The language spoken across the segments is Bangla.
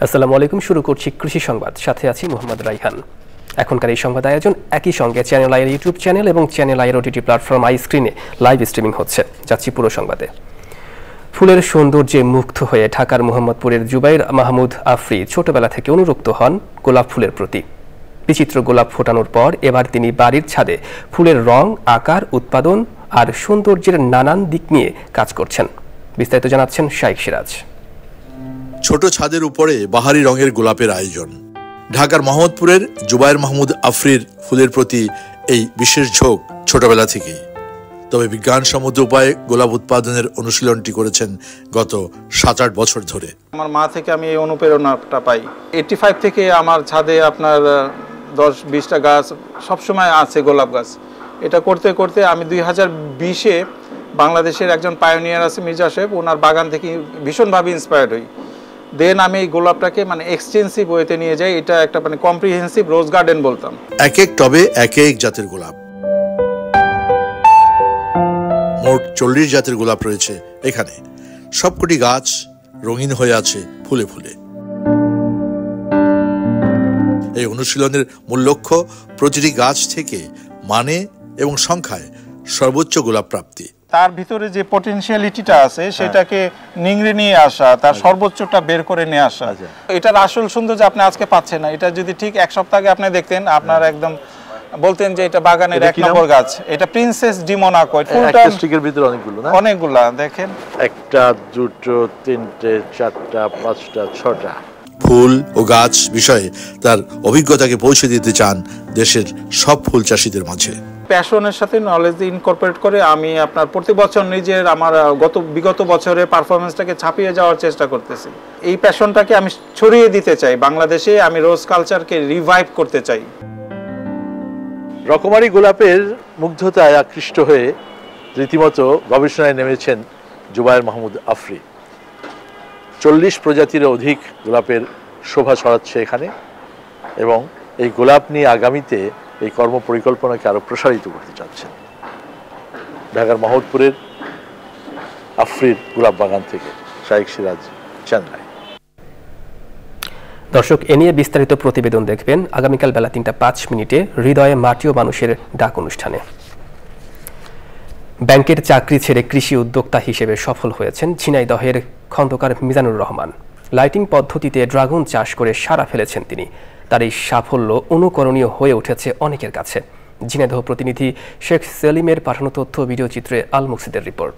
আসসালামু আলাইকুম। শুরু করছি কৃষি সংবাদ, সাথে আছি মোহাম্মদ রাইহান। এখনকার এই সংবাদ আয়োজন একই সঙ্গে চ্যানেল আইয়ের ইউটিউব চ্যানেল এবং চ্যানেল আইয়ের ওটিটি প্ল্যাটফর্ম আই স্ক্রিনে লাইভ স্ট্রিমিং হচ্ছে। যাচ্ছি পুরো সংবাদে। ফুলের সৌন্দর্যে মুগ্ধ হয়ে ঢাকার মোহাম্মদপুরের জুবাইর মাহমুদ আফরি ছোটবেলা থেকে অনুরক্ত হন গোলাপ ফুলের প্রতি। বিচিত্র গোলাপ ফোটানোর পর এবার তিনি বাড়ির ছাদে ফুলের রং, আকার, উৎপাদন আর সৌন্দর্যের নানান দিক নিয়ে কাজ করছেন। বিস্তারিত জানাচ্ছেন শাইখ সিরাজ। ছোট ছাদের উপরে বাহারি রঙের গোলাপের আয়োজন। ঢাকার মোহাম্মদপুরের জুবাইর মাহমুদ আফরির ফুলের প্রতি এই বিশেষ ঝোঁক ছোটবেলা থেকেই। তবে বিজ্ঞানসম্মত উপায়ে গোলাপ উৎপাদনের অনুশীলনটি করেছেন গত 7-8 বছর ধরে। আমার মা থেকে আমি এই অনুপ্রেরণাটা পাই। 85 থেকে আমার ছাদে আপনার 10-20টা গাছ সবসময় আছে, গোলাপ গাছ। এটা করতে করতে আমি 2020-এ বাংলাদেশের একজন পায়োনিয়ার আছে মির্জা সাহেব, ওনার বাগান থেকে ভীষণভাবে ইন্সপায়ার্ড হই। দেন আমি এই গোলাপটাকে এক্সটেন্সিভ ওয়েতে নিয়ে যাই। এটা একটা কম্প্রিহেন্সিভ রোজ গার্ডেন বলতাম। এক এক টবে এক এক জাতের গোলাপ, মোট 40 জাতের গোলাপ রয়েছে এখানে। সবকটি গাছ রঙিন হয়ে আছে ফুলে ফুলে। এই অনুশীলনের মূল লক্ষ্য প্রতিটি গাছ থেকে মানে এবং সংখ্যায় সর্বোচ্চ গোলাপ প্রাপ্তি। তার ভিতরে যে পটেনশিয়ালিটিটা আছে সেটাকে নিংড়ে নিয়ে আসা, তার সর্বোচ্চটা বের করে নিয়ে আসা। এটার আসল সৌন্দর্য আপনি আজকে পাচ্ছেন না। এটা যদি ঠিক এক সপ্তাহ আগে আপনি দেখতেন, আপনার একদম বলতেন যে এটা বাগানের 1 নম্বর গাছ। এটা প্রিন্সেস ডি মোনাকো। একটা স্টিকের ভিতরে অনেকগুলো, না? অনেকগুলা দেখেন, 1টা 2টো 3টে 4টা 5টা 6টা। ফুল ও গাছ বিষয়ে তার অভিজ্ঞতাকে পৌঁছে দিতে চান দেশের সব ফুল চাষীদের মাঝে। প্যাশনের সাথে নলেজ ইনকর্পোরেট করে আমি আপনার প্রতি বছর নিজের আমার বিগত বছরের পারফরমেন্সটাকে ছাপিয়ে যাওয়ার চেষ্টা করতেছি। এই প্যাশনটাকে আমি ছড়িয়ে দিতে চাই বাংলাদেশে। আমি রোজ কালচারকে রিভাইভ করতে চাই। রকমারি গোলাপের মুগ্ধতায় আকৃষ্ট হয়ে রীতিমতো গবেষণায় নেমেছেন জুবাইর মাহমুদ আফরি। 40 প্রজাতির অধিক গোলাপের শোভা ছড়াচ্ছে এখানে, এবং এই গোলাপ নিয়ে আগামীতে এই কর্ম পরিকল্পনাকে আরো প্রসারিত করতে চাচ্ছেন। ঢাকার মোহাম্মদপুরের আফরির গোলাপ বাগান থেকে শাইখ সিরাজ, চ্যানেল। দর্শক, এ নিয়ে বিস্তারিত প্রতিবেদন দেখবেন আগামীকাল বেলা 3:05 হৃদয়ে মাটি ও মানুষের ডাক অনুষ্ঠানে। ব্যাংকের চাকরি ছেড়ে কৃষি উদ্যোক্তা হিসেবে সফল হয়েছেন ঝিনাইদহের খন্দকার মিজানুর রহমান। লাইটিং পদ্ধতিতে ড্রাগন চাষ করে সাড়া ফেলেছেন তিনি। তার এই সাফল্য অনুকরণীয় হয়ে উঠেছে অনেকের কাছে। ঝিনাইদহ প্রতিনিধি শেখ সেলিমের পাঠানো তথ্য ভিডিও চিত্রে আল মুকসিদের রিপোর্ট।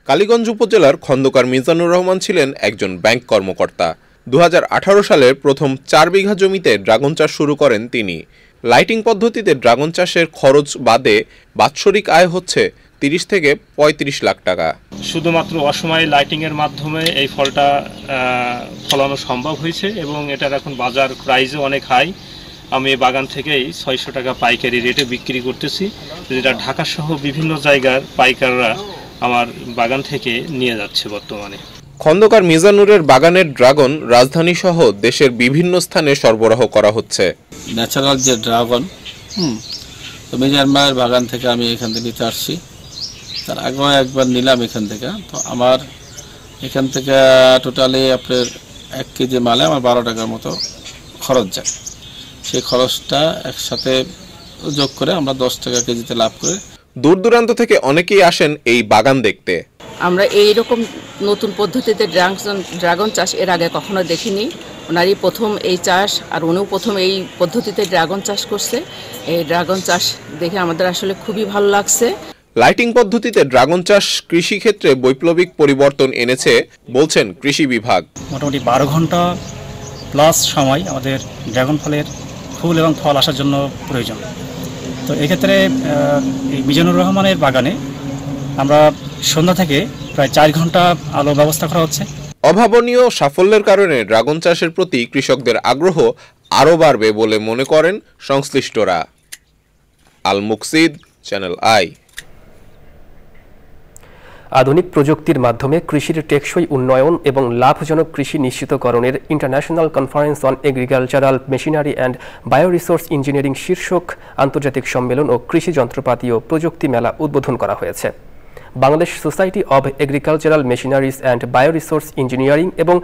কালীগঞ্জ উপজেলার খন্দকার মিজানুর রহমান ছিলেন একজন ব্যাংক কর্মকর্তা। 2018 সালের প্রথম 4 বিঘা জমিতে ড্রাগন চাষ শুরু করেন তিনি। লাইটিং পদ্ধতিতে ড্রাগন চাষের খরচ বাদে বাৎসরিক আয় হচ্ছে 30 থেকে 35 লাখ টাকা। শুধুমাত্র অসময়ে লাইটিংয়ের মাধ্যমে এই ফলটা ফলানো সম্ভব হয়েছে, এবং এটার এখন বাজার প্রাইসও অনেক হাই। আমি এই বাগান থেকেই 600 টাকা পাইকারি রেটে বিক্রি করতেছি, যেটা ঢাকা সহ বিভিন্ন জায়গার পাইকাররা আমার বাগান থেকে নিয়ে যাচ্ছে বর্তমানে। খন্দকার মিজানুরের বাগানের ড্রাগন রাজধানী সহ দেশের বিভিন্ন স্থানে সরবরাহ করা হচ্ছে। ন্যাচারাল যে ড্রাগন, তো মিজানুরের বাগান থেকে আমি এখান থেকে নিতে আসছি। তার আগেও একবার নিলাম এখান থেকে। তো আমার এখান থেকে টোটালি আপনার 1 কেজি মালে আমার 12 টাকার মতো খরচ যায়। সেই খরচটা একসাথে যোগ করে আমরা 10 টাকা কেজিতে লাভ করে। দূর দূরান্ত থেকে অনেকেই আসেন এই বাগান দেখতে। আমরা এইরকম নতুন পদ্ধতিতে ড্রাগন চাষ এর আগে কখনো দেখিনি। ওনারই প্রথম এই চাষ, আর উনিও প্রথম এই পদ্ধতিতে ড্রাগন চাষ করছে। এই ড্রাগন চাষ দেখে আমাদের আসলে খুবই ভালো লাগছে। লাইটিং পদ্ধতিতে ড্রাগন চাষ কৃষি ক্ষেত্রে বৈপ্লবিক পরিবর্তন এনেছে বলছেন কৃষি বিভাগ। মোটামুটি 12 ঘন্টা প্লাস সময় আমাদের ড্রাগন ফলের ফুল এবং ফল আসার জন্য প্রয়োজন। তো এক্ষেত্রে এই মিজানুর রহমানের বাগানে আমরা সন্ধ্যা থেকে প্রায় 4 ঘন্টা আলো ব্যবস্থা করা হচ্ছে। অভাবনীয় সাফল্যের কারণে ড্রাগন চাষের প্রতি কৃষকদের আগ্রহ আরও বাড়বে বলে মনে করেন সংশ্লিষ্টরা। Al Muksid, Channel i. আধুনিক প্রযুক্তির মাধ্যমে কৃষির টেকসই উন্নয়ন এবং লাভজনক কৃষি নিশ্চিতকরণের international conference on agricultural machinery and bioresource engineering শীর্ষক আন্তর্জাতিক সম্মেলন ও কৃষি যন্ত্রপাতি ও প্রযুক্তি মেলা উদ্বোধন করা হয়েছে। Bangladesh society of agricultural machineries and bioresource engineering এবং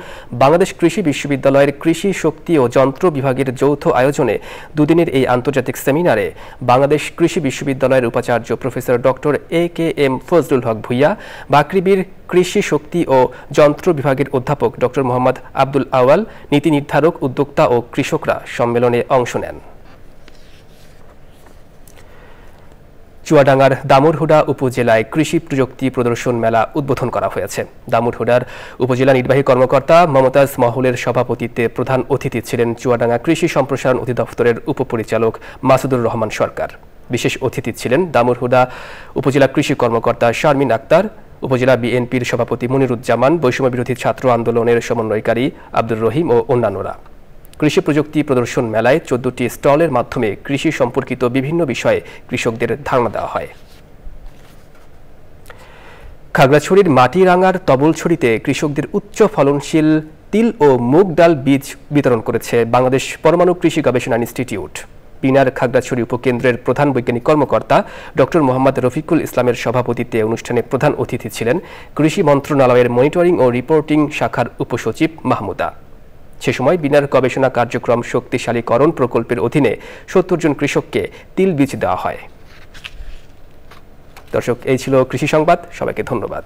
বাংলাদেশ কৃষি বিশ্ববিদ্যালয়ের কৃষি শক্তি ও যন্ত্র বিভাগের যৌথ আয়োজনে দুদিনের এই আন্তর্জাতিক সেমিনারে বাংলাদেশ কৃষি বিশ্ববিদ্যালয়ের উপাচার্য প্রফেসর ডক্টর AKM ফজলুল হক ভূঁইয়া, বাকৃবির কৃষি শক্তি ও যন্ত্র বিভাগের অধ্যাপক ডক্টর মোহাম্মদ আব্দুল আওয়াল, নীতি নির্ধারক, উদ্যোক্তা ও কৃষকরা সম্মেলনে অংশ নেন। চুয়াডাঙ্গার দামুড়হুদা উপজেলায় কৃষি প্রযুক্তি প্রদর্শন মেলা উদ্বোধন করা হয়েছে। দামুড়হুদার উপজেলা নির্বাহী কর্মকর্তা মমতাজ মহলের সভাপতিত্বে প্রধান অতিথি ছিলেন চুয়াডাঙ্গা কৃষি সম্প্রসারণ অধিদপ্তরের উপপরিচালক মাসুদুর রহমান সরকার। বিশেষ অতিথি ছিলেন দামুড়হুদা উপজেলা কৃষি কর্মকর্তা শারমিন আক্তার, উপজেলা বিএনপির সভাপতি মনিরুজ্জামান, বৈষম্য বিরোধী ছাত্র আন্দোলনের সমন্বয়কারী আব্দুর রহিম ও অন্যান্যরা। কৃষি প্রযুক্তি প্রদর্শন মেলায় 14টি স্টলের মাধ্যমে কৃষি সম্পর্কিত বিভিন্ন বিষয়ে কৃষকদের ধারণা দেওয়া হয়। খাগড়াছড়ির মাটিরাঙ্গার তবলছড়িতে কৃষকদের উচ্চ ফলনশীল তিল ও মুগ ডাল বীজ বিতরণ করেছে বাংলাদেশ পরমাণু কৃষি গবেষণা ইনস্টিটিউট। বিনার খাগড়াছড়ি উপকেন্দ্রের প্রধান বৈজ্ঞানিক কর্মকর্তা ডক্টর মোহাম্মদ রফিকুল ইসলামের সভাপতিত্বে অনুষ্ঠানে প্রধান অতিথি ছিলেন কৃষি মন্ত্রণালয়ের মনিটরিং ও রিপোর্টিং শাখার উপসচিব মাহমুদা। সে সময় বিনার গবেষণা কার্যক্রম শক্তিশালীকরণ প্রকল্পের অধীনে 70 জন কৃষককে তিল বীজ দেওয়া হয়। দর্শক, এই ছিল কৃষি সংবাদ। সবাইকে ধন্যবাদ।